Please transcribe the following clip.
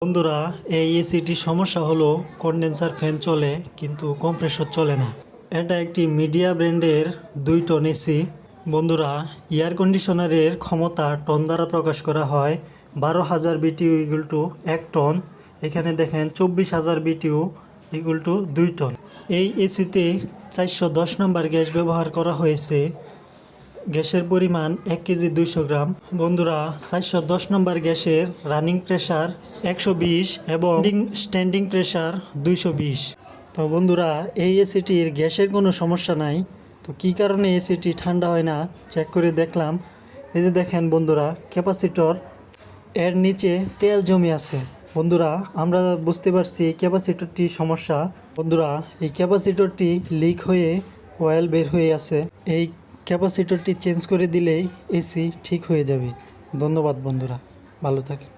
বন্ধুরা, এই এসিটির সমস্যা হলো কন্ডেন্সার ফ্যান চলে কিন্তু কম্প্রেসর চলে না। এটা একটি মিডিয়া ব্র্যান্ডের 2 টন এসি। বন্ধুরা, এয়ার কন্ডিশনারের ক্ষমতা টন দ্বারা প্রকাশ করা হয়। 12,000 বিটিউ ইকুয়াল টু 1 টন। এখানে দেখেন 24,000 বিটিউ ইকুয়াল টু 2 টন। এই এসিতে 410 নম্বর গ্যাস ব্যবহার করা হয়েছে। গ্যাসের পরিমাণ 1 কেজি 200 গ্রাম। বন্ধুরা, 410 নম্বর গ্যাসের রানিং প্রেশার 120 এবং স্ট্যান্ডিং প্রেশার 220। তো বন্ধুরা, এই এসিটির গ্যাসের কোনো সমস্যা নাই। তো কী কারণে এসিটি ঠান্ডা হয় না চেক করে দেখলাম। এই যে দেখেন বন্ধুরা, ক্যাপাসিটর এর নিচে তেল জমে আছে। বন্ধুরা, আমরা বুঝতে পারছি ক্যাপাসিটরটি সমস্যা। বন্ধুরা, এই ক্যাপাসিটরটি লিক হয়ে অয়েল বের হয়ে আছে। এই ক্যাপাসিটরটি চেঞ্জ করে দিলেই এসি ঠিক হয়ে যাবে। ধন্যবাদ বন্ধুরা, ভালো থাকেন।